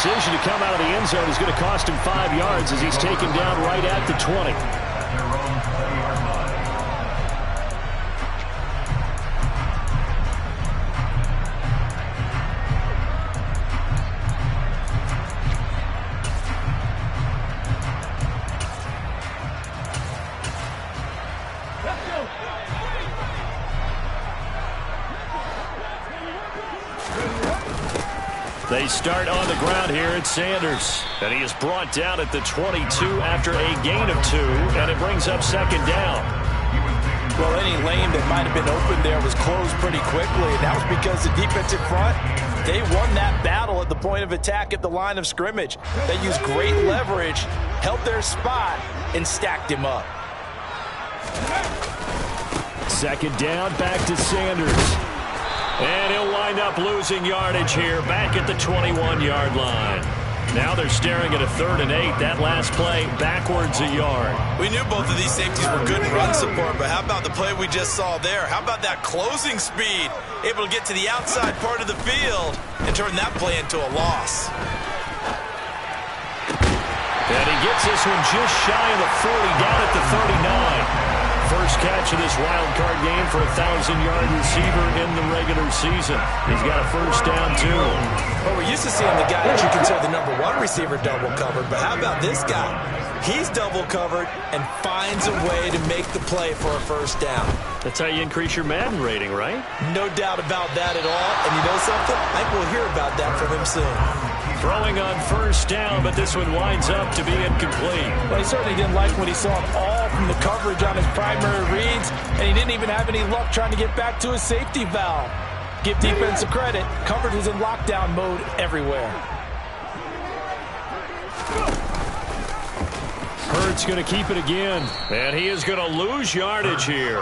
decision to come out of the end zone is going to cost him 5 yards as he's taken down right at the 20. They start on the ground here at Sanders. And he is brought down at the 22 after a gain of 2. And it brings up second down. Well, any lane that might have been open there was closed pretty quickly. And that was because the defensive front, they won that battle at the point of attack at the line of scrimmage. They used great leverage, held their spot, and stacked him up. Second down, back to Sanders. And he'll wind up losing yardage here back at the 21-yard line. Now they're staring at a 3rd and 8. That last play backwards a yard. We knew both of these safeties were good in run support, but how about the play we just saw there? How about that closing speed? Able to get to the outside part of the field and turn that play into a loss. And he gets this one just shy of the 40, down at the 39. First catch of this wild card game for a 1,000-yard receiver in the regular season. He's got a first down, too. Well, we're used to seeing the guy that you consider the #1 receiver double covered, but how about this guy? He's double covered and finds a way to make the play for a first down. That's how you increase your Madden rating, right? No doubt about that at all. And you know something? I think we'll hear about that from him soon. Throwing on first down, but this one winds up to be incomplete. Well, he certainly didn't like when he saw it all from the coverage on his primary reads, and he didn't even have any luck trying to get back to his safety valve. Give defense a credit. Coverage was in lockdown mode everywhere. Hurts going to keep it again, and he is going to lose yardage here.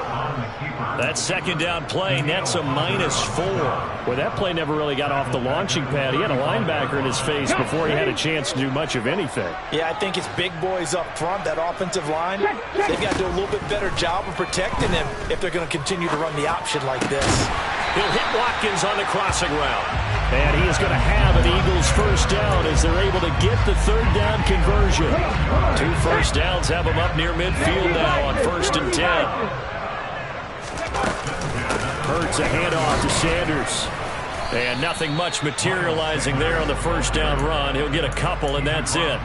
That second down play nets a -4. Well, that play never really got off the launching pad. He had a linebacker in his face before he had a chance to do much of anything. Yeah, I think it's big boys up front, that offensive line. They've got to do a little bit better job of protecting him if they're going to continue to run the option like this. He'll hit Watkins on the crossing route. And he is going to have an Eagles first down as they're able to get the 3rd down conversion. 2 first downs have them up near midfield now on 1st and 10. Hurts a handoff to Sanders. And nothing much materializing there on the first down run. He'll get a couple, and that's it.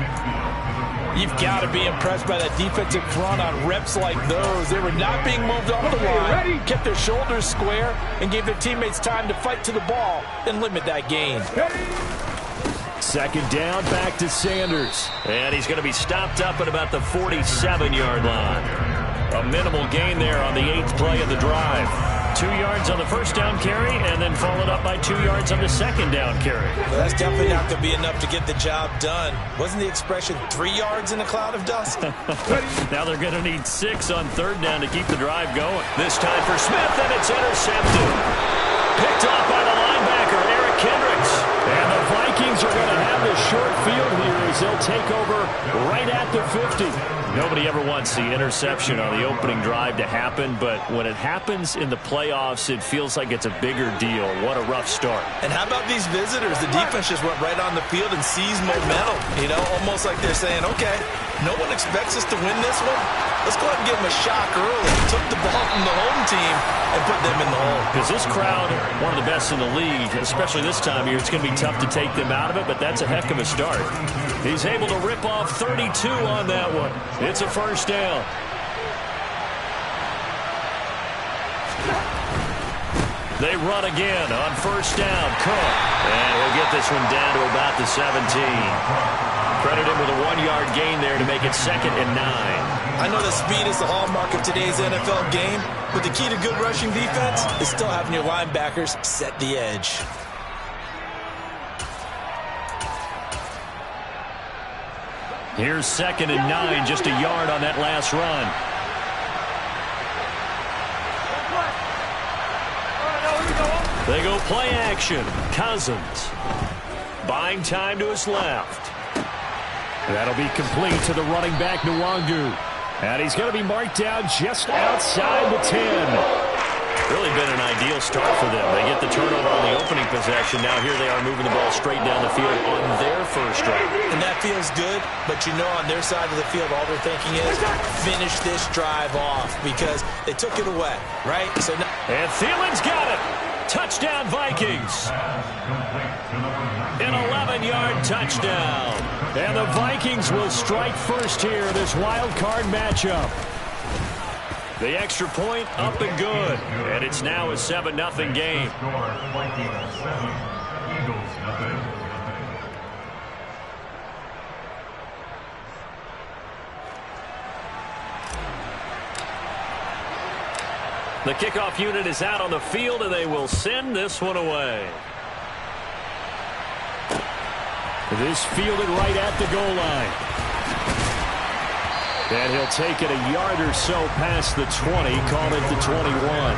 You've got to be impressed by that defensive front on reps like those. They were not being moved off the line, kept their shoulders square, and gave their teammates time to fight to the ball and limit that gain. Second down, back to Sanders. And he's going to be stopped up at about the 47-yard line. A minimal gain there on the 8th play of the drive. 2 yards on the first down carry, and then followed up by 2 yards on the second down carry. Well, that's definitely not going to be enough to get the job done. Wasn't the expression 3 yards in a cloud of dust? Now they're going to need 6 on 3rd down to keep the drive going. This time for Smith, and it's intercepted. Picked off by the linebacker, Eric Kendricks. And the Vikings are going to have the short field here as they'll take over right at the 50. Nobody ever wants the interception on the opening drive to happen, but when it happens in the playoffs, it feels like it's a bigger deal. What a rough start. And how about these visitors? The defense just went right on the field and seized momentum. You know, almost like they're saying, okay, no one expects us to win this one. Let's go ahead and give them a shock early. Took the ball from the home team and put them in the hole. Because this crowd, one of the best in the league, especially this time of year, it's going to be tough to take them out of it, but that's a heck of a start. He's able to rip off 32 on that one. It's a first down. They run again on first down. Cook. And he'll get this one down to about the 17. Credit him with a 1-yard gain there to make it 2nd and 9. I know that speed is the hallmark of today's NFL game, but the key to good rushing defense is still having your linebackers set the edge. Here's 2nd and 9, just a yard on that last run. They go play action. Cousins. Buying time to his left. That'll be complete to the running back, Nwangu. And he's going to be marked down just outside the 10. Really been an ideal start for them. They get the turnover on the opening possession. Now here they are moving the ball straight down the field on their first feels good, but you know on their side of the field, all they're thinking is finish this drive off because they took it away, right? So now and Thielen's got it. Touchdown, Vikings. An 11-yard touchdown. And the Vikings will strike first here in this wild card matchup. The extra point up and good. And it's now a 7-0 game. The kickoff unit is out on the field, and they will send this one away. This fielded right at the goal line. And he'll take it a yard or so past the 20, call it the 21.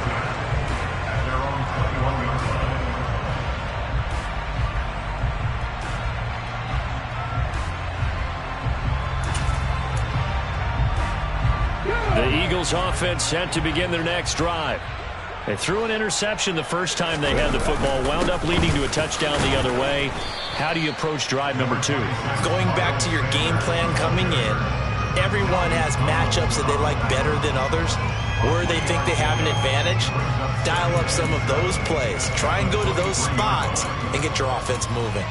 The Eagles offense set to begin their next drive. They threw an interception the first time they had the football, wound up leading to a touchdown the other way. How do you approach drive number 2? going back to your game plan coming in, everyone has matchups that they like better than others, where they think they have an advantage. Dial up some of those plays. Try and go to those spots and get your offense moving.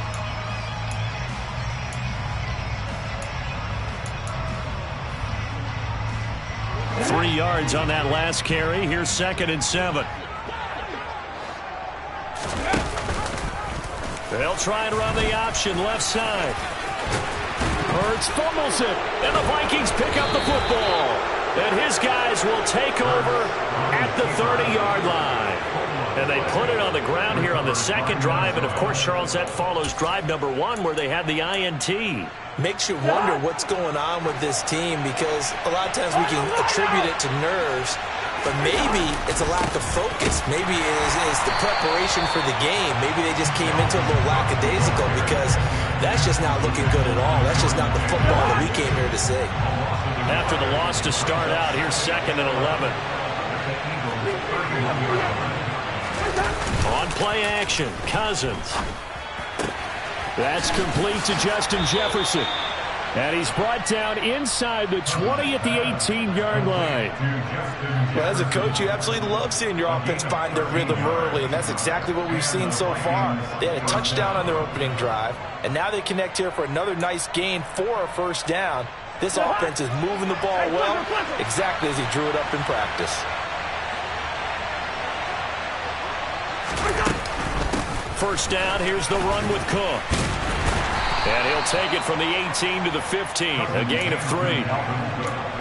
Three yards on that last carry. Here's 2nd and 7. They'll try and run the option left side. Hurts fumbles it, and the Vikings pick up the football. And his guys will take over at the 30-yard line. And they put it on the ground here on the second drive. And, of course, Charles, that follows drive number 1 where they had the INT. Makes you wonder what's going on with this team because a lot of times we can attribute it to nerves, but maybe it's a lack of focus. Maybe it is the preparation for the game. Maybe they just came into a little lackadaisical because that's just not looking good at all. That's just not the football that we came here to see. After the loss to start out, here's 2nd and 11. On play action, Cousins. That's complete to Justin Jefferson. And he's brought down inside the 20 at the 18-yard line. Well, as a coach, you absolutely love seeing your offense find their rhythm early, and that's exactly what we've seen so far. They had a touchdown on their opening drive, and now they connect here for another nice gain for a first down. This offense is moving the ball well, exactly as he drew it up in practice. First down, here's the run with Cook. And he'll take it from the 18 to the 15, a gain of 3.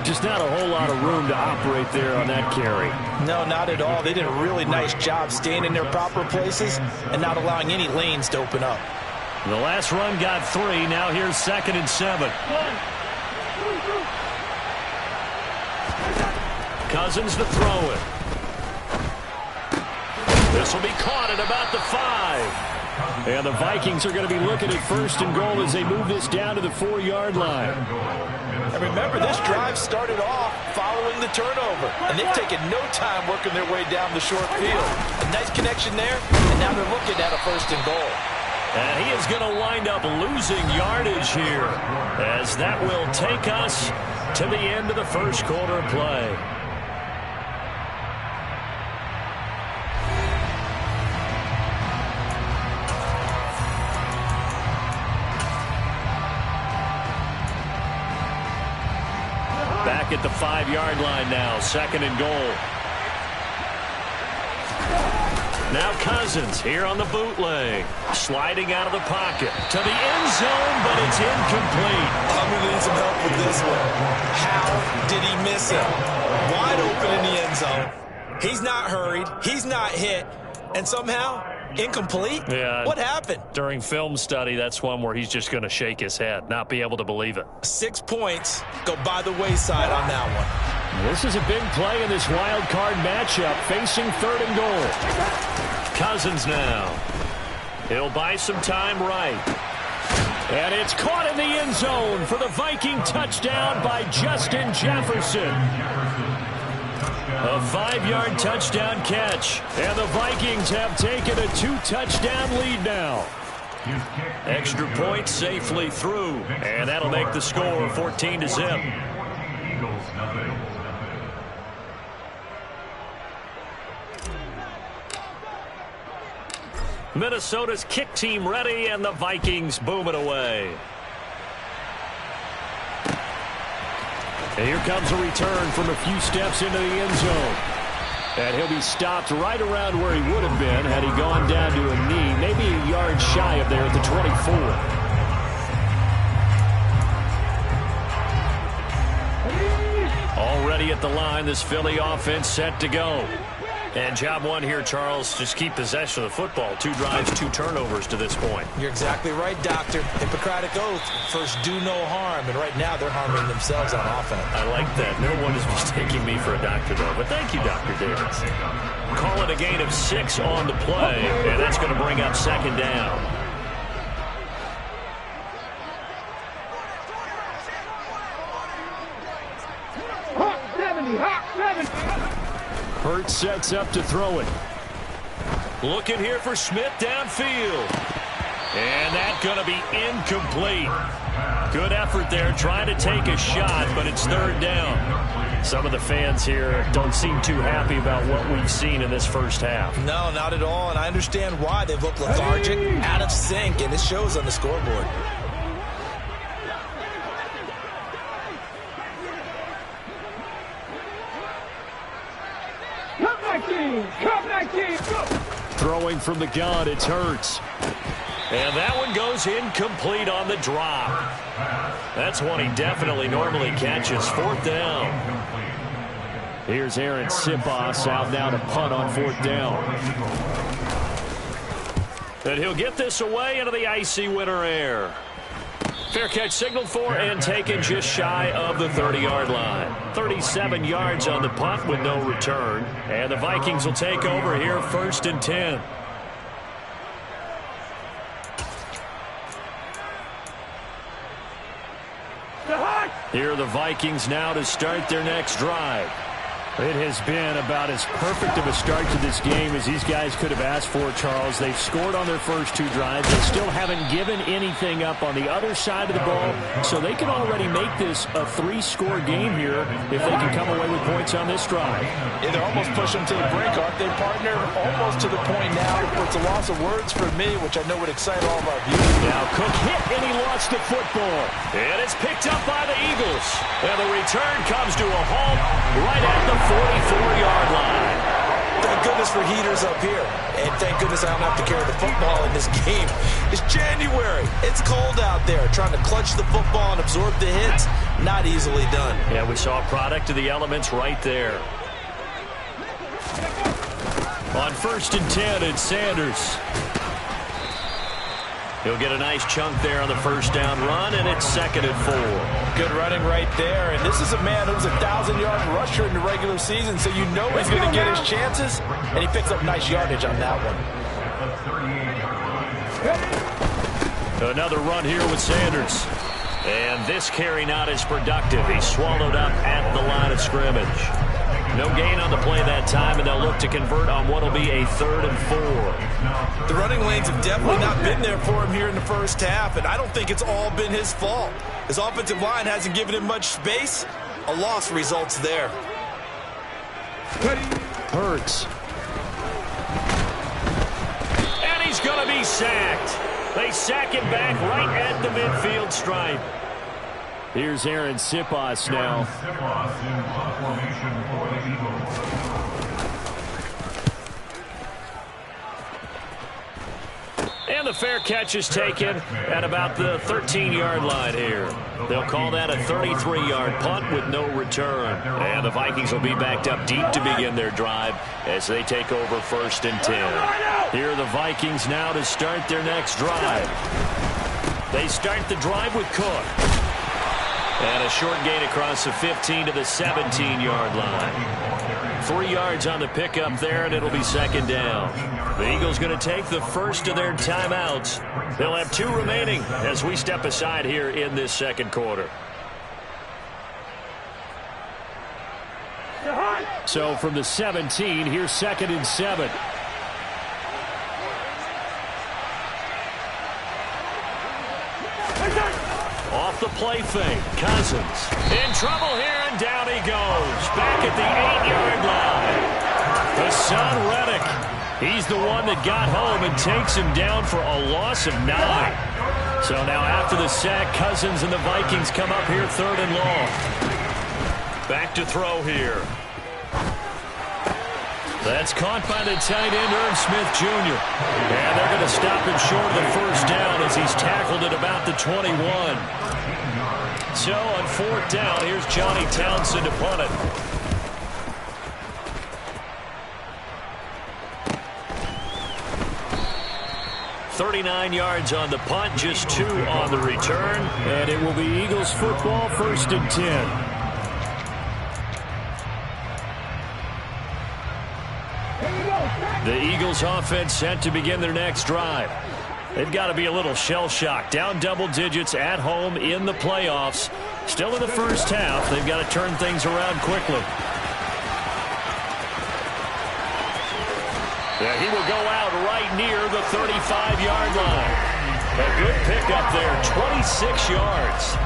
Just not a whole lot of room to operate there on that carry. No, not at all. They did a really nice job staying in their proper places and not allowing any lanes to open up. The last run got 3. Now here's 2nd and 7. Cousins to throw it. This will be caught at about the 5. And the Vikings are going to be looking at 1st and goal as they move this down to the 4-yard line. And remember, this drive started off following the turnover, and they've taken no time working their way down the short field. A nice connection there, and now they're looking at a 1st and goal. And he is going to wind up losing yardage here, as that will take us to the end of the first quarter play. Back at the 5-yard line now, 2nd and goal. Now Cousins here on the bootleg. Sliding out of the pocket to the end zone, but it's incomplete. I'm going to need some help with this one. How did he miss it? Wide open in the end zone. He's not hurried. He's not hit. And somehow, incomplete? Yeah. What happened? During film study, that's one where he's just going to shake his head, not be able to believe it. 6 points go by the wayside on that one. This is a big play in this wild card matchup, facing 3rd and goal. Cousins now. He'll buy some time right. And it's caught in the end zone for the Viking touchdown by Justin Jefferson. A 5-yard touchdown catch. And the Vikings have taken a 2-touchdown lead now. Extra point safely through, and that'll make the score 14-0. Minnesota's kick team ready, and the Vikings boom it away. And here comes a return from a few steps into the end zone. And he'll be stopped right around where he would have been had he gone down to a knee, maybe a yard shy of there at the 24. Already at the line, this Philly offense set to go. And job one here, Charles, just keep possession of the football. 2 drives, 2 turnovers to this point. You're exactly right, Doctor. Hippocratic oath. First, do no harm. And right now, they're harming themselves on offense. I like that. No one is mistaking me for a doctor, though. But thank you, Dr. Davis. Call it a gain of 6 on the play, and that's going to bring up second down. Hurts sets up to throw it. Looking here for Smith downfield. And that's going to be incomplete. Good effort there trying to take a shot, but it's third down. Some of the fans here don't seem too happy about what we've seen in this first half. No, not at all, and I understand why. They've looked lethargic, out of sync, and it shows on the scoreboard. Throwing from the gun, it's Hurts. And that one goes incomplete on the drop. That's one he definitely normally catches. Fourth down. Here's Aaron Sipos out now to punt on fourth down. And he'll get this away into the icy winter air. Fair catch signaled for and taken just shy of the 30-yard line. 37 yards on the punt with no return. And the Vikings will take over here first and 10. Here are the Vikings now to start their next drive. It has been about as perfect of a start to this game as these guys could have asked for, Charles. They've scored on their first 2 drives. They still haven't given anything up on the other side of the ball, so they can already make this a 3-score game here if they can come away with points on this drive. Yeah, they're almost pushing to the brink, aren't they, partner? Almost to the point now where it's a loss of words for me, which I know would excite all of our viewers. Now Cook hit, and he lost the football. And it's picked up by the Eagles. And the return comes to a halt right at the 44-yard line. Thank goodness for heaters up here. And thank goodness I don't have to carry the football in this game. It's January. It's cold out there. Trying to clutch the football and absorb the hits, not easily done. Yeah, we saw a product of the elements right there. On first and 10, it's Sanders. He'll get a nice chunk there on the first down run, and it's second and 4. Good running right there. And this is a man who's a 1,000-yard rusher in the regular season, so you know he's going to get his chances. And he picks up nice yardage on that one. Another run here with Sanders. And this carry not as productive. He's swallowed up at the line of scrimmage. No gain on the play that time, and they'll look to convert on what will be a 3rd and 4. The running lanes have definitely not been there for him here in the first half, and I don't think it's all been his fault. His offensive line hasn't given him much space. A loss results there. Hurts. And he's going to be sacked. They sack him back right at the midfield stripe. Here's Aaron Sipos now. And the fair catch is taken at about the 13-yard line here. They'll call that a 33-yard punt with no return. And the Vikings will be backed up deep to begin their drive as they take over first and 10. Here are the Vikings now to start their next drive. They start the drive with Cook. And a short gain across the 15 to the 17-yard line. 3 yards on the pickup there, and it'll be second down. The Eagles going to take the first of their timeouts. They'll have 2 remaining as we step aside here in this second quarter. So from the 17, here's second and 7. off the play fake. Cousins in trouble here, and down he goes. Back at the 8-yard line. Hassan Reddick. He's the one that got home and takes him down for a loss of 9. So now after the sack, Cousins and the Vikings come up here 3rd and long. Back to throw here. That's caught by the tight end, Irv Smith Jr. And they're going to stop him short of the first down as he's tackled at about the 21. So on 4th down, here's Johnny Townsend to punt it. .39 yards on the punt, just 2 on the return. And it will be Eagles football, 1st and 10. The Eagles offense set to begin their next drive. They've got to be a little shell-shocked. Down double digits at home in the playoffs. Still in the first half. They've got to turn things around quickly. He will go out right near the 35-yard line. A good pickup there, 26 yards.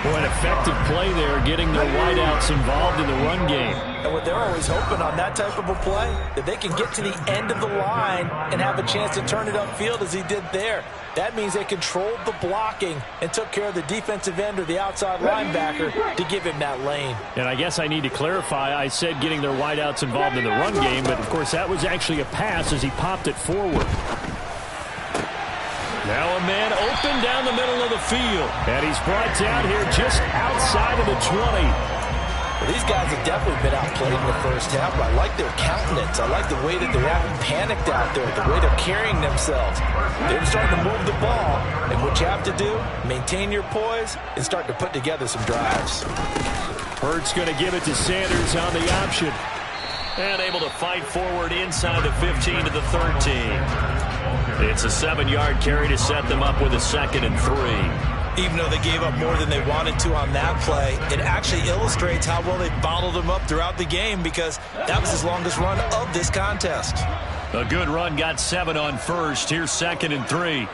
Boy, an effective play there, getting their wideouts involved in the run game. And what they're always hoping on that type of a play, that they can get to the end of the line and have a chance to turn it upfield as he did there. That means they controlled the blocking and took care of the defensive end or the outside linebacker to give him that lane. And I guess I need to clarify, I said getting their wideouts involved in the run game, but of course that was actually a pass as he popped it forward. Now a man open down the middle of the field. And he's brought down here just outside of the 20. Well, these guys have definitely been outplayed in the first half, but I like their countenance. I like the way that they haven't panicked out there, the way they're carrying themselves. They're starting to move the ball. And what you have to do, maintain your poise and start to put together some drives. Hurts going to give it to Sanders on the option. And able to fight forward inside the 15 to the 13. It's a 7-yard carry to set them up with a 2nd and 3. Even though they gave up more than they wanted to on that play, it actually illustrates how well they bottled them up throughout the game, because that was his longest run of this contest. A good run, got 7 on first. Here's 2nd and 3.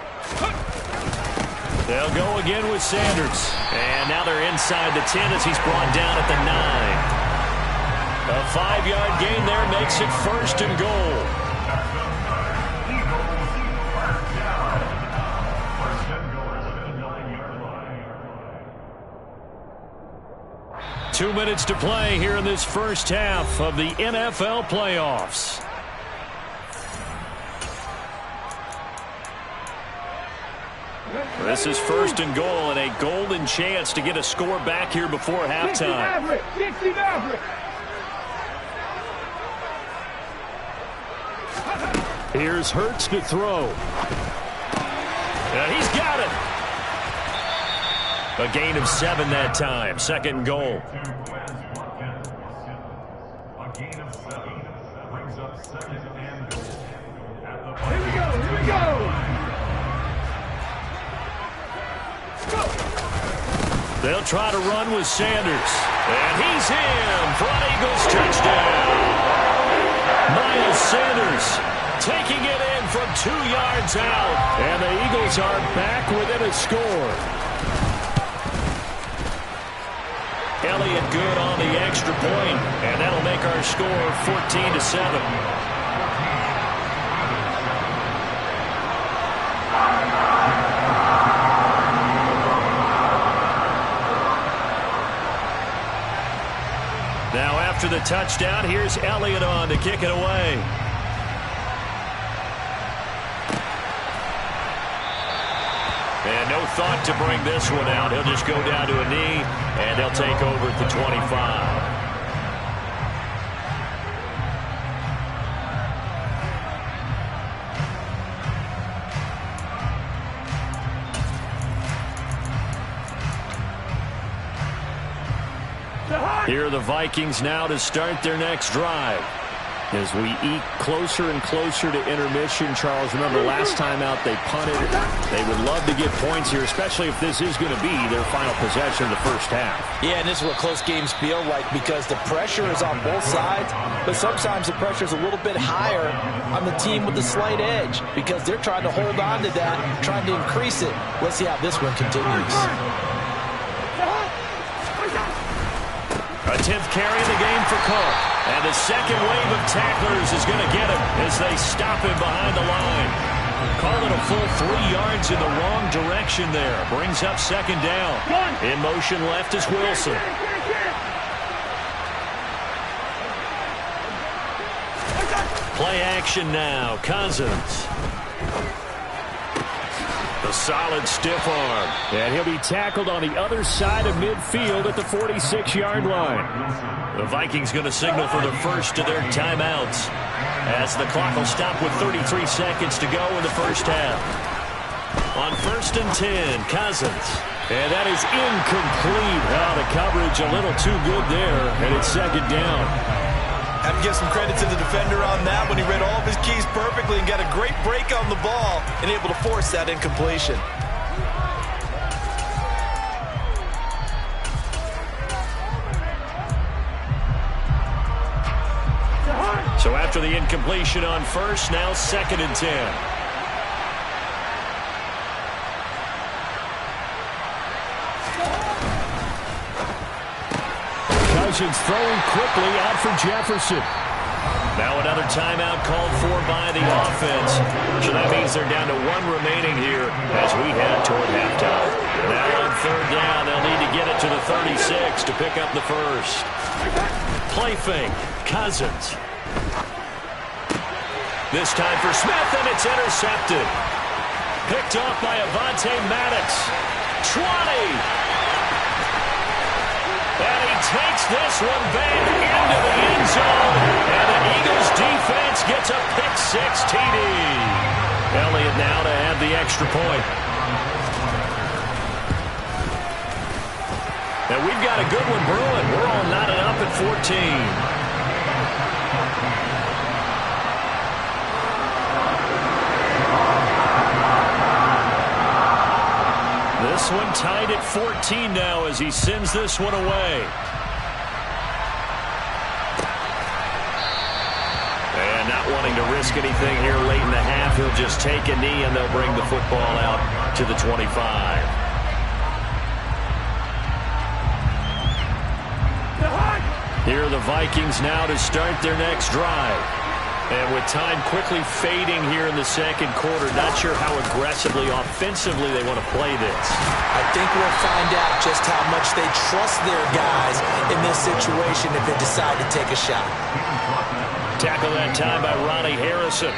They'll go again with Sanders. And now they're inside the 10 as he's brought down at the 9. A 5-yard gain there makes it 1st and goal. 2 minutes to play here in this first half of the NFL playoffs. This is 1st and goal, and a golden chance to get a score back here before halftime. Here's Hurts to throw. And he's got it. A gain of 7 that time. 2nd and goal. A gain of 7 brings up 2nd and goal. Here we go. Here we go. They'll try to run with Sanders. And he's in for an Eagles touchdown. Miles Sanders taking it in from 2 yards out. And the Eagles are back within a score. Elliott good on the extra point, and that'll make our score 14-7. Now after the touchdown, here's Elliott on to kick it away. And no thought to bring this one out. He'll just go down to a knee, and they'll take over at the 25. Here are the Vikings now to start their next drive. As we eke closer and closer to intermission, Charles, remember last time out they punted. They would love to get points here, especially if this is going to be their final possession of the first half. Yeah, and this is what close games feel like because the pressure is on both sides, but sometimes the pressure is a little bit higher on the team with the slight edge because they're trying to hold on to that, trying to increase it. Let's see how this one continues. A 10th carry in the game for Cook. And the second wave of tacklers is going to get him as they stop him behind the line. Call it a full 3 yards in the wrong direction there. Brings up second down. In motion left is Wilson. Play action now. Cousins. The solid stiff arm. And he'll be tackled on the other side of midfield at the 46-yard line. The Vikings going to signal for the first of their timeouts as the clock will stop with 33 seconds to go in the first half. On 1st and 10, Cousins. And that is incomplete. Oh, the coverage a little too good there, and it's second down. I have to give some credit to the defender on that when he read all of his keys perfectly and got a great break on the ball and able to force that incompletion. So after the incompletion on first, now 2nd and 10. Cousins throwing quickly out for Jefferson. Now another timeout called for by the offense. So that means they're down to 1 remaining here as we head toward halftime. Now on 3rd down, they'll need to get it to the 36 to pick up the first. Play fake. Cousins. This time for Smith, and it's intercepted. Picked off by Avonte Maddox. 20. And he takes this one back into the end zone. And the Eagles defense gets a pick-6 TD. Elliott now to add the extra point. And we've got a good one brewing. We're all knotted up at 14. This one tied at 14 now as he sends this one away. And not wanting to risk anything here late in the half, he'll just take a knee and they'll bring the football out to the 25. Here are the Vikings now to start their next drive. And with time quickly fading here in the second quarter, not sure how aggressively, offensively they want to play this. I think we'll find out just how much they trust their guys in this situation if they decide to take a shot. Tackle that time by Ronnie Harrison.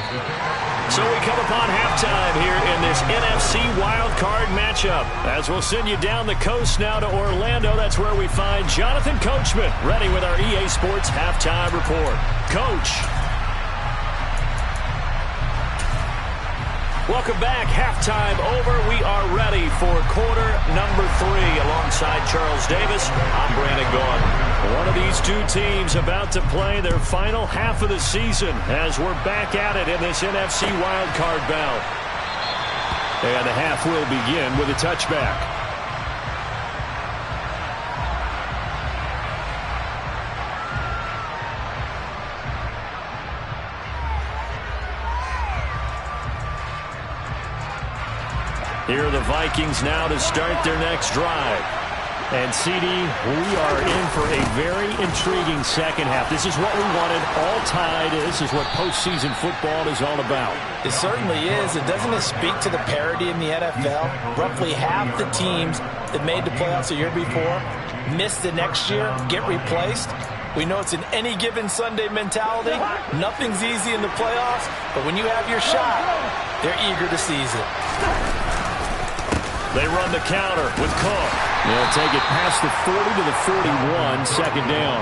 So we come upon halftime here in this NFC wildcard matchup. As we'll send you down the coast now to Orlando, that's where we find Jonathan Coachman ready with our EA Sports halftime report. Coach. Welcome back. Halftime over. We are ready for quarter number 3. Alongside Charles Davis, I'm Brandon Gordon. One of these two teams about to play their final half of the season as we're back at it in this NFC wildcard bout. And the half will begin with a touchback. Here are the Vikings now to start their next drive. And, CD, we are in for a very intriguing second half. This is what we wanted, all tied. This is what postseason football is all about. It certainly is. And doesn't it speak to the parity in the NFL? Roughly half the teams that made the playoffs a year before miss the next year, get replaced. We know it's an any given Sunday mentality. Nothing's easy in the playoffs, but when you have your shot, they're eager to seize it. They run the counter with Cook. They'll take it past the 40 to the 41, second down.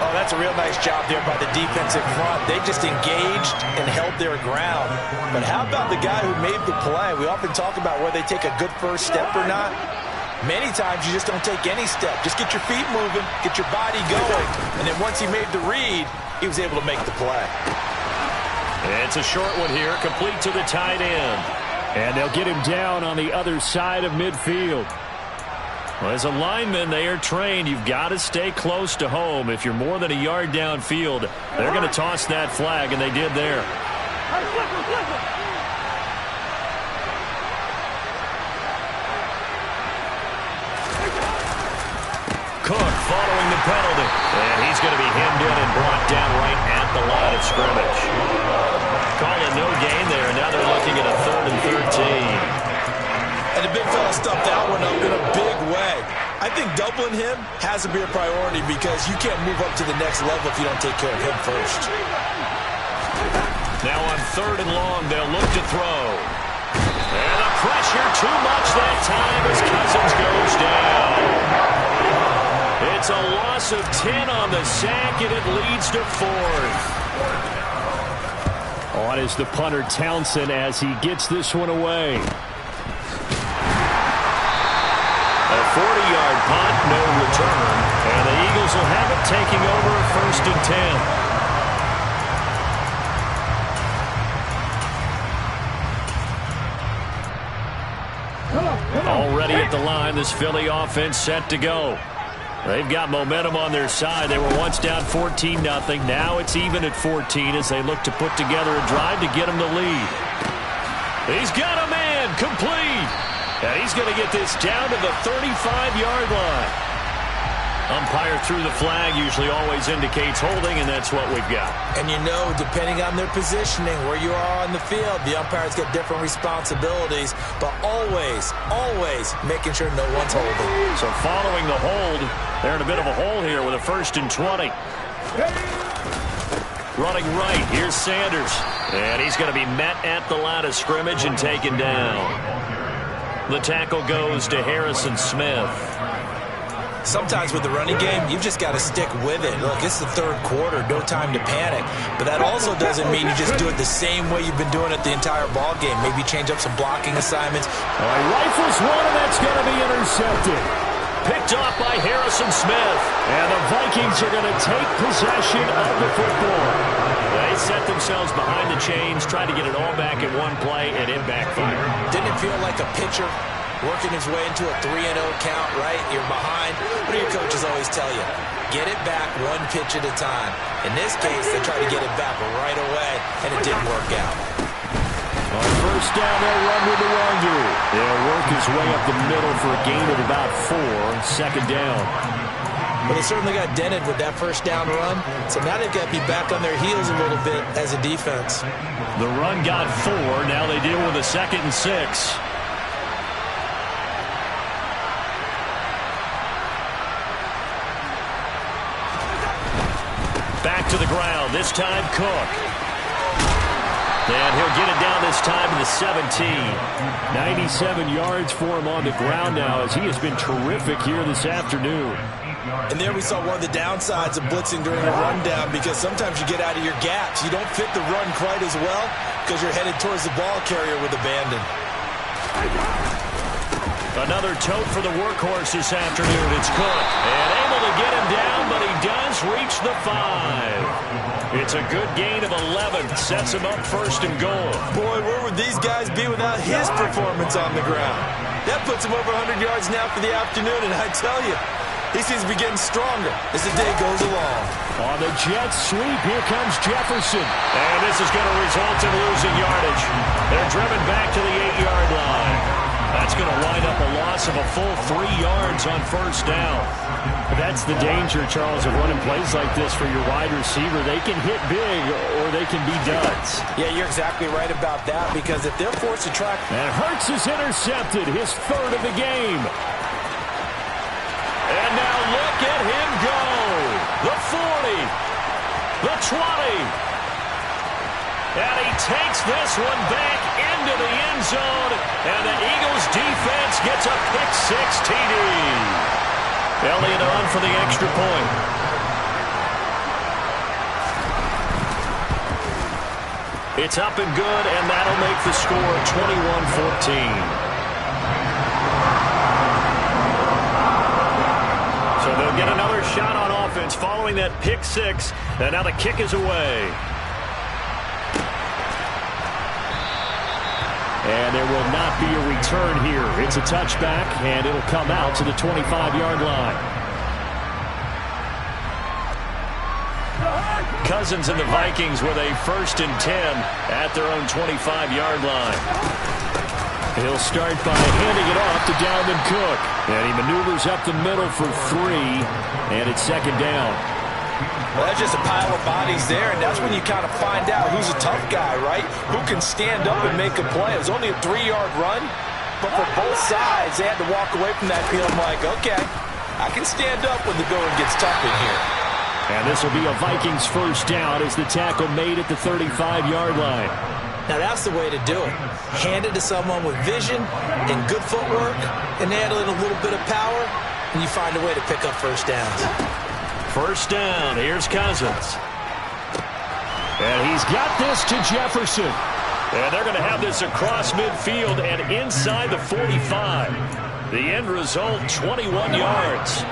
Oh, that's a real nice job there by the defensive front. They just engaged and held their ground. But how about the guy who made the play? We often talk about whether they take a good first step or not. Many times you just don't take any step. Just get your feet moving, get your body going, and then once he made the read, he was able to make the play. It's a short one here, complete to the tight end. And they'll get him down on the other side of midfield. Well, as a lineman, they are trained. You've got to stay close to home. If you're more than a yard downfield, they're going to toss that flag, and they did there. Cook following the penalty. And he's going to be hemmed in and brought down right at the line of scrimmage. Call it no gain there. Now they're looking at a 3rd and 13. And the big fella stuffed that one up in a big way. I think doubling him has to be a priority because you can't move up to the next level if you don't take care of him first. Now on 3rd and long, they'll look to throw. And the pressure too much that time as Cousins goes down. It's a loss of 10 on the sack, and it leads to 4th. On is the punter Townsend as he gets this one away. A 40-yard punt, no return, and the Eagles will have it taking over 1st and 10. Already at the line, this Philly offense set to go. They've got momentum on their side. They were once down 14-0. Now it's even at 14 as they look to put together a drive to get them the lead. He's got a man, complete. And he's going to get this down to the 35-yard line. Umpire threw the flag, usually always indicates holding, and that's what we've got. And you know, depending on their positioning, where you are on the field, the umpires get different responsibilities, but always, always making sure no one's holding. So following the hold, they're in a bit of a hole here with a 1st and 20. Running right, here's Sanders. And he's going to be met at the line of scrimmage and taken down. The tackle goes to Harrison Smith. Sometimes with the running game, you've just got to stick with it. Look, it's the 3rd quarter, no time to panic. But that also doesn't mean you just do it the same way you've been doing it the entire ball game. Maybe change up some blocking assignments. Rifles one, and that's going to be intercepted. Picked off by Harrison Smith. And the Vikings are going to take possession of the football. They set themselves behind the chains, tried to get it all back in one play, and it backfired. Didn't it feel like a pitcher working his way into a 3-0 count, right? You're behind. What do your coaches always tell you? Get it back one pitch at a time. In this case, they tried to get it back right away, and it didn't work out. On 1st down, they'll run with the Wonder. They'll work his way up the middle for a gain of about 4. 2nd down. But they certainly got dented with that 1st down run, so now they've got to be back on their heels a little bit as a defense. The run got 4. Now they deal with a 2nd and 6. Back to the ground, this time Cook. And he'll get it down this time to the 17. 97 yards for him on the ground now as he has been terrific here this afternoon. And there we saw one of the downsides of blitzing during a rundown because sometimes you get out of your gaps. You don't fit the run quite as well because you're headed towards the ball carrier with abandon. Another tote for the workhorse this afternoon. It's Cook. And able to get him down, but he does reach the 5. It's a good gain of 11. Sets him up 1st and goal. Boy, where would these guys be without his performance on the ground? That puts him over 100 yards now for the afternoon, and I tell you, he seems to be getting stronger as the day goes along. On the jet sweep, here comes Jefferson. And this is going to result in losing yardage. They're driven back to the 8-yard line. That's going to wind up a loss of a full 3 yards on 1st down. That's the danger, Charles, of running plays like this for your wide receiver. They can hit big or they can be duds. Yeah, you're exactly right about that because if they're forced to try... And Hurts is intercepted, his 3rd of the game. And now look at him go. The 40, the 20. And he takes this one back into the end zone. And the Eagles defense gets a pick-6 TD. Elliott on for the extra point. It's up and good, and that'll make the score 21-14. throwing that pick six. And now the kick is away. And there will not be a return here. It's a touchback, and it'll come out to the 25-yard line. Cousins and the Vikings with a 1st and 10 at their own 25-yard line. He'll start by handing it off to Dalvin Cook. And he maneuvers up the middle for 3, and it's 2nd down. Well, that's just a pile of bodies there, and that's when you kind of find out who's a tough guy, right? Who can stand up and make a play. It was only a 3-yard run, but for both sides, they had to walk away from that field like, okay, I can stand up when the going gets tough in here. And this will be a Vikings 1st down as the tackle made at the 35-yard line. Now, that's the way to do it. Hand it to someone with vision and good footwork, and handle it a little bit of power, and you find a way to pick up 1st downs. 1st down, here's Cousins. And he's got this to Jefferson. And they're going to have this across midfield and inside the 45. The end result, 21 yards.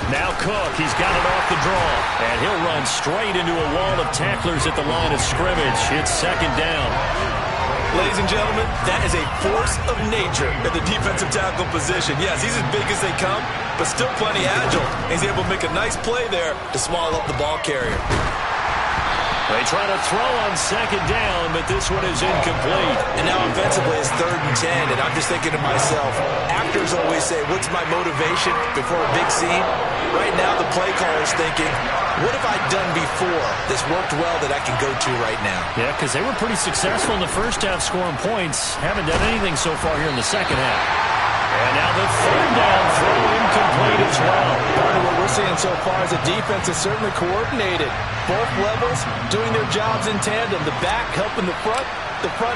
Now Cook, he's got it off the draw. And he'll run straight into a wall of tacklers at the line of scrimmage. It's 2nd down. Ladies and gentlemen, that is a force of nature at the defensive tackle position. Yes, he's as big as they come, but still plenty agile. He's able to make a nice play there to swallow up the ball carrier. They try to throw on 2nd down, but this one is incomplete. And now offensively it's 3rd and 10, and I'm just thinking to myself, actors always say, what's my motivation before a big scene? Right now the play caller's thinking, what have I done before that's worked well that I can go to right now? Yeah, because they were pretty successful in the 1st half scoring points. Haven't done anything so far here in the 2nd half. And now the 3rd down throw incomplete as well. Part of what we're seeing so far is the defense is certainly coordinated. Both levels doing their jobs in tandem. The back helping the front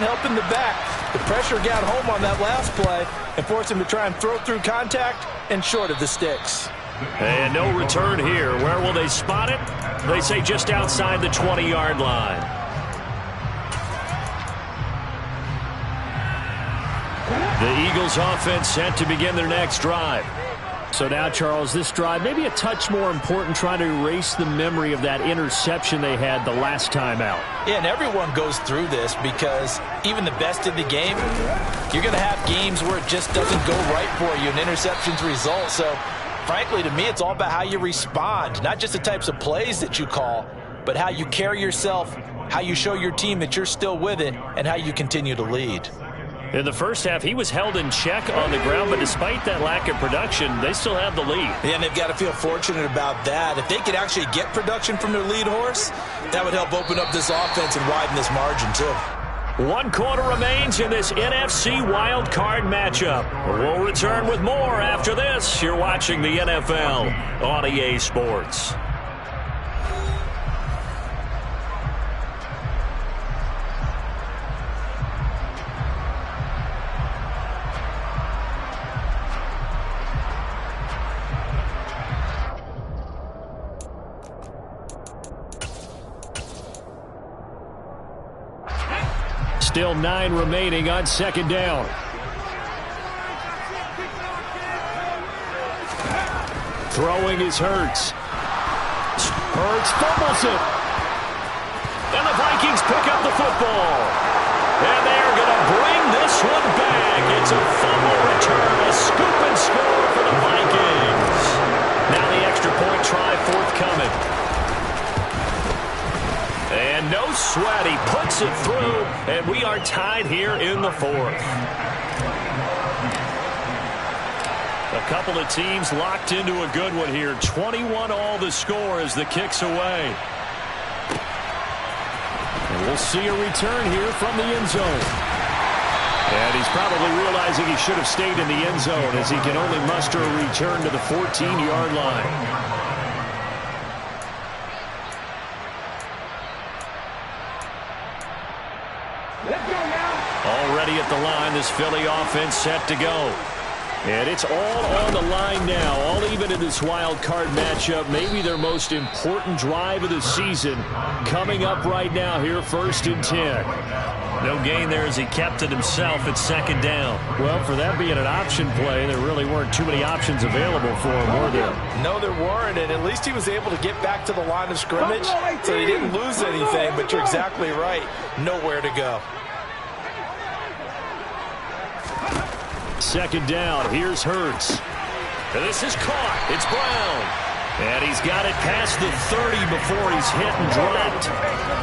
helping the back. The pressure got home on that last play and forced him to try and throw through contact and short of the sticks. And no return here. Where will they spot it? They say just outside the 20-yard line. The Eagles offense set to begin their next drive. So now, Charles, this drive maybe a touch more important, trying to erase the memory of that interception they had the last time out. Yeah, and everyone goes through this because even the best in the game, you're going to have games where it just doesn't go right for you, and interceptions result. So, frankly, to me, it's all about how you respond, not just the types of plays that you call, but how you carry yourself, how you show your team that you're still with it, and how you continue to lead. In the 1st half, he was held in check on the ground, but despite that lack of production, they still have the lead. Yeah, and they've got to feel fortunate about that. If they could actually get production from their lead horse, that would help open up this offense and widen this margin, too. 1 quarter remains in this NFC Wild Card matchup. We'll return with more after this. You're watching the NFL on EA Sports. Still 9 remaining on 2nd down. Throwing is Hurts. Hurts fumbles it. And the Vikings pick up the football. And they're going to bring this one back. It's a fumble return, a scoop and score for the Vikings. Now the extra point try forthcoming. And no sweat, he puts it through, and we are tied here in the 4th. A couple of teams locked into a good one here. 21-all the score as the kick's away. And we'll see a return here from the end zone. And he's probably realizing he should have stayed in the end zone as he can only muster a return to the 14-yard line. Already at the line, this Philly offense set to go. And it's all on the line now, all even in this wild card matchup. Maybe their most important drive of the season coming up right now here, 1st and 10. No gain there as he kept it himself at second down. Well, for that being an option play, there really weren't too many options available for him, were there? No, there weren't, and at least he was able to get back to the line of scrimmage, so he didn't lose anything, but you're exactly right. Nowhere to go. Second down, here's Hurts. This is caught. It's Brown. And he's got it past the 30 before he's hit and dropped.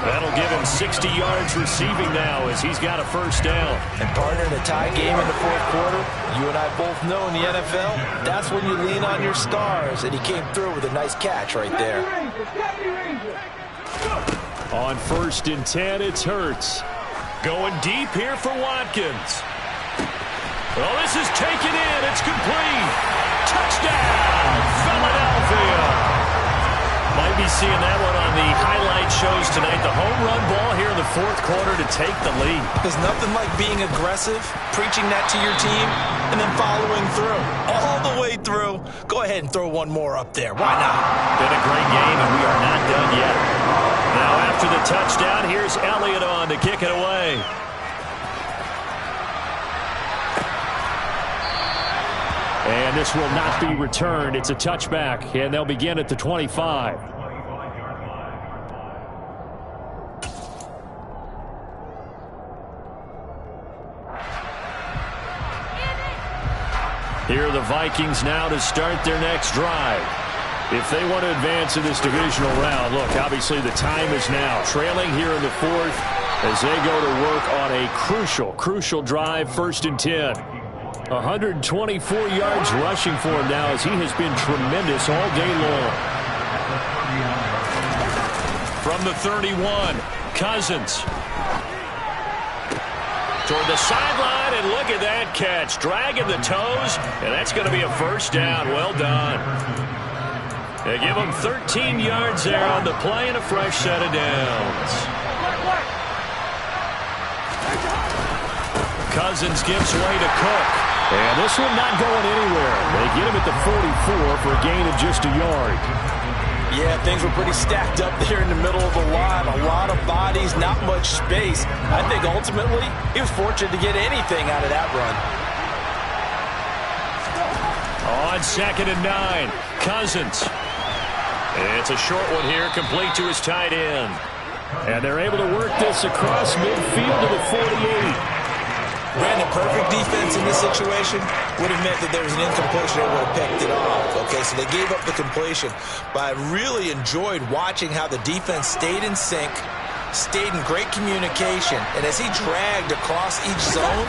That'll give him 60 yards receiving now as he's got a first down. And partner, in a tie game in the fourth quarter, you and I both know in the NFL, that's when you lean on your stars, and he came through with a nice catch right there. On 1st and 10, it's Hurts. Going deep here for Watkins. Well, this is taken in. It's complete. Touchdown, Philadelphia. Might be seeing that one on the highlight shows tonight. The home run ball here in the fourth quarter to take the lead. There's nothing like being aggressive, preaching that to your team, and then following through. All the way through. Go ahead and throw one more up there. Why not? Been a great game, and we are not done yet. Now after the touchdown, here's Elliott on to kick it away. And this will not be returned. It's a touchback, and they'll begin at the 25. Here are the Vikings now to start their next drive. If they want to advance in this divisional round, look, obviously the time is now. Trailing here in the fourth as they go to work on a crucial drive, 1st and 10. 124 yards rushing for him now as he has been tremendous all day long. From the 31, Cousins. Toward the sideline, and look at that catch. Dragging the toes, and that's going to be a first down. Well done. They give him 13 yards there on the play and a fresh set of downs. Cousins gives way to Cook. And this one not going anywhere. They get him at the 44 for a gain of just a yard. Yeah, things were pretty stacked up there in the middle of the line. A lot of bodies, not much space. I think ultimately he was fortunate to get anything out of that run. On 2nd and 9, Cousins. It's a short one here, complete to his tight end. And they're able to work this across midfield to the 48. Brandon, perfect defense in this situation would have meant that there was an incompletion that would have picked it off. Okay, so they gave up the completion. But I really enjoyed watching how the defense stayed in sync, stayed in great communication. And as he dragged across each zone,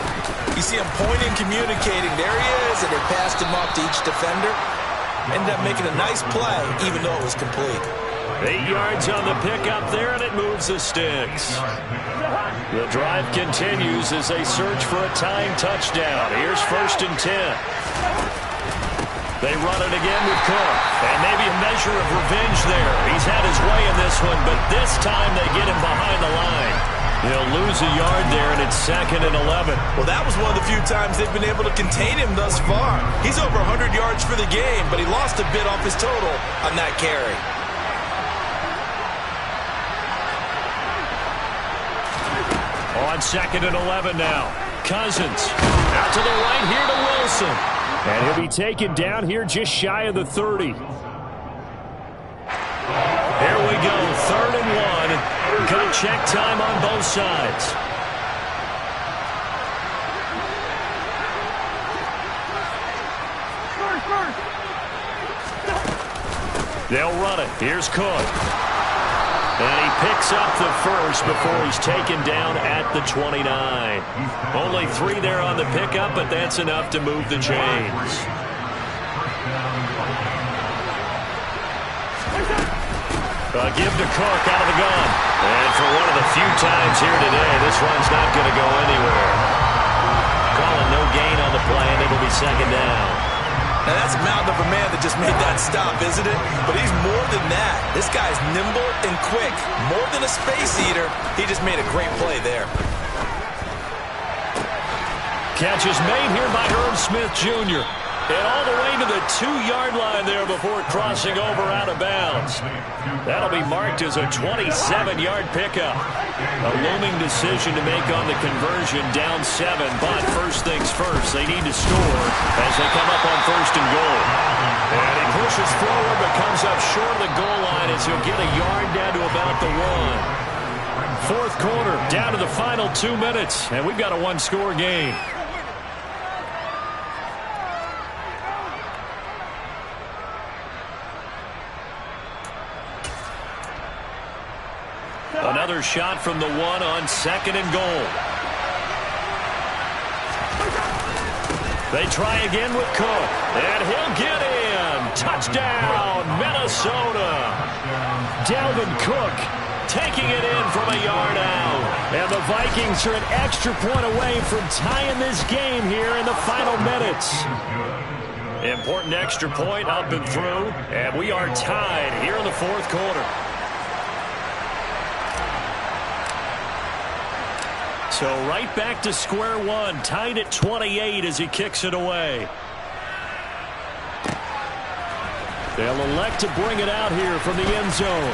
you see him pointing, communicating. There he is, and they passed him off to each defender. Ended up making a nice play, even though it was complete. 8 yards on the pickup there, and it moves the sticks. The drive continues as they search for a tying touchdown. Here's 1st and 10. They run it again with Cook. And maybe a measure of revenge there. He's had his way in this one, but this time they get him behind the line. They'll lose a yard there, and it's 2nd and 11. Well, that was one of the few times they've been able to contain him thus far. He's over 100 yards for the game, but he lost a bit off his total on that carry. On 2nd and 11 now. Cousins out to the right here to Wilson. And he'll be taken down here just shy of the 30. Here we go, 3rd and 1. Got check time on both sides. They'll run it. Here's Cook. And he picks up the first before he's taken down at the 29. Only 3 there on the pickup, but that's enough to move the chains. Give to Cook out of the gun. And for one of the few times here today, this run's not going to go anywhere. Calling no gain on the play, and it'll be 2nd down. Now, that's a mountain of a man that just made that stop, isn't it? But he's more than that. This guy's nimble and quick. More than a space eater. He just made a great play there. Catch is made here by Irv Smith Jr. And all the way to the 2-yard line there before crossing over out of bounds. That'll be marked as a 27-yard pickup. A looming decision to make on the conversion, down 7. But first things first, they need to score as they come up on 1st and goal. And he pushes forward but comes up short of the goal line as he'll get a yard down to about the 1. 4th quarter, down to the final 2 minutes, and we've got a 1-score game. Another shot from the 1 on 2nd and goal. They try again with Cook, and he'll get in. Touchdown, Minnesota. Dalvin Cook taking it in from a yard out. And the Vikings are an extra point away from tying this game here in the final minutes. Important extra point up and through, and we are tied here in the 4th quarter. So right back to square one, tied at 28 as he kicks it away. They'll elect to bring it out here from the end zone.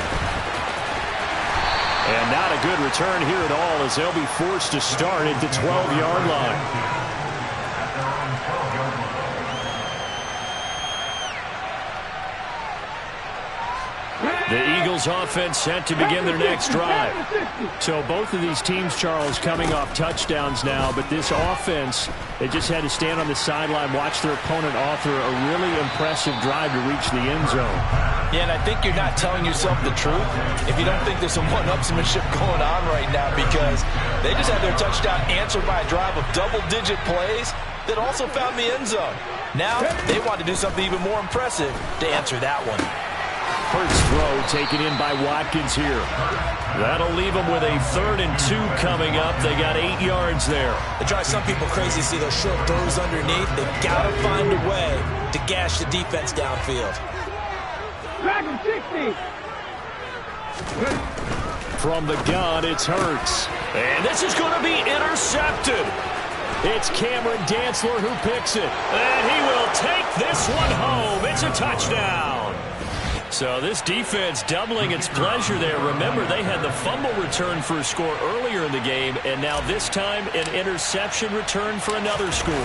And not a good return here at all as they'll be forced to start at the 12-yard line. The Eagles offense set to begin their next drive. So both of these teams, Charles, coming off touchdowns now, but this offense, they just had to stand on the sideline, watch their opponent author a really impressive drive to reach the end zone. Yeah, and I think you're not telling yourself the truth if you don't think there's some one-upsmanship going on right now, because they just had their touchdown answered by a drive of double-digit plays that also found the end zone. Now they want to do something even more impressive to answer that one. Hurts throw taken in by Watkins here. That'll leave them with a 3rd and 2 coming up. They got 8 yards there. It drives some people crazy to see those short throws underneath. They've got to find a way to gash the defense downfield. From the gun, it's Hurts. And this is going to be intercepted. It's Cameron Dantzler who picks it. And he will take this one home. It's a touchdown. So this defense doubling its pleasure there. Remember, they had the fumble return for a score earlier in the game, and now this time an interception return for another score.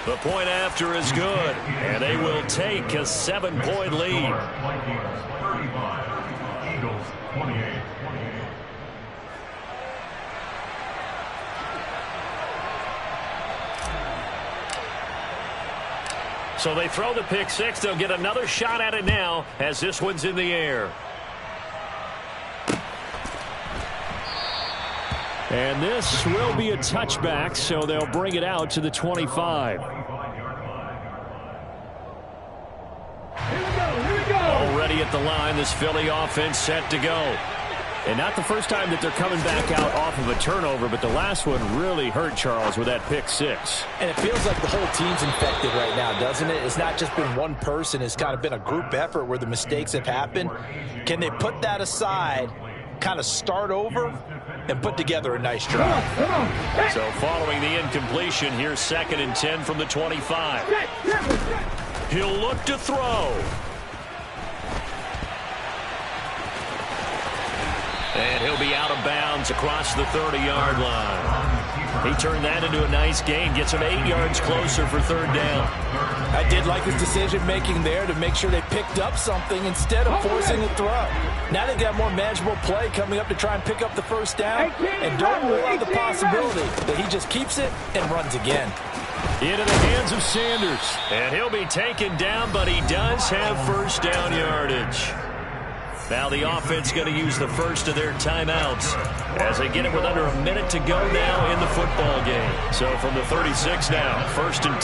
The point after is good, and they will take a 7-point lead. Vikings 35, Eagles 28. So they throw the pick six. They'll get another shot at it now as this one's in the air. And this will be a touchback, so they'll bring it out to the 25. Already at the line, this Philly offense set to go. And not the first time that they're coming back out off of a turnover, but the last one really hurt Charles with that pick six. And it feels like the whole team's infected right now, doesn't it? It's not just been one person. It's kind of been a group effort where the mistakes have happened. Can they put that aside, kind of start over, and put together a nice drive? So following the incompletion, here's 2nd and 10 from the 25. He'll look to throw. And he'll be out of bounds across the 30-yard line. He turned that into a nice gain, gets him 8 yards closer for 3rd down. I did like his decision-making there to make sure they picked up something instead of forcing a throw. Now they've got more manageable play coming up to try and pick up the 1st down, and don't rule out the possibility that he just keeps it and runs again. Into the hands of Sanders. And he'll be taken down, but he does have 1st down yardage. Now the offense going to use the first of their timeouts as they get it with under a minute to go now in the football game. So from the 36 now, 1st and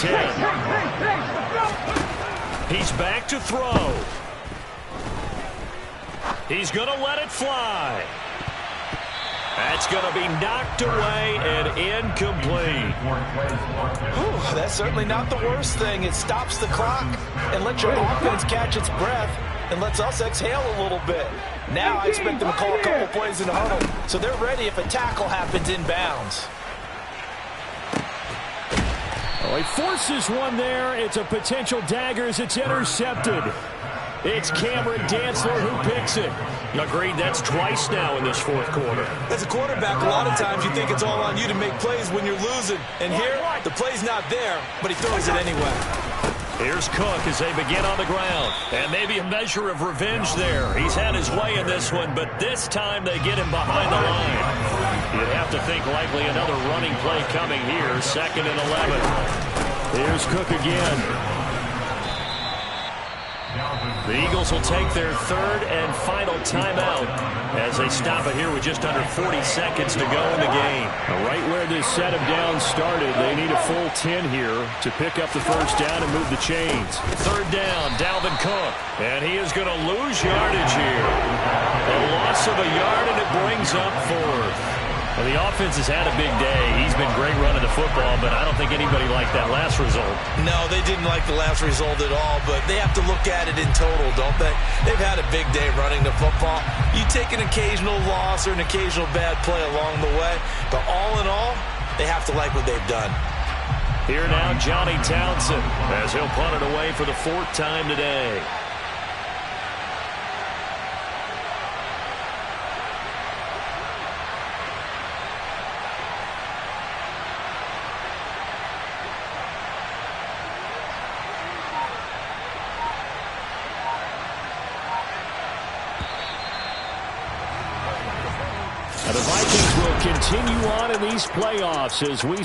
10. He's back to throw. He's going to let it fly. That's going to be knocked away and incomplete. Whew, that's certainly not the worst thing. It stops the clock and lets your offense catch its breath and lets us exhale a little bit. Now I expect them to call a couple plays in the huddle, so they're ready if a tackle happens inbounds. Oh, he forces one there. It's a potential dagger as it's intercepted. It's Cameron Dantzler who picks it. Agreed, that's twice now in this fourth quarter. As a quarterback, a lot of times you think it's all on you to make plays when you're losing. And here, the play's not there, but he throws it anyway. Here's Cook as they begin on the ground. And maybe a measure of revenge there. He's had his way in this one, but this time they get him behind the line. You'd have to think likely another running play coming here. 2nd and 11. Here's Cook again. The Eagles will take their 3rd and final timeout as they stop it here with just under 40 seconds to go in the game. Right where this set of downs started, they need a full 10 here to pick up the first down and move the chains. 3rd down, Dalvin Cook. And he is going to lose yardage here. A loss of a yard, and it brings up 4th. Well, the offense has had a big day. He's been great running the football, but I don't think anybody liked that last result. No, they didn't like the last result at all, but they have to look at it in total, don't they? They've had a big day running the football. You take an occasional loss or an occasional bad play along the way, but all in all, they have to like what they've done. Here now, Johnny Townsend, as he'll punt it away for the 4th time today. The Vikings will continue on in these playoffs as we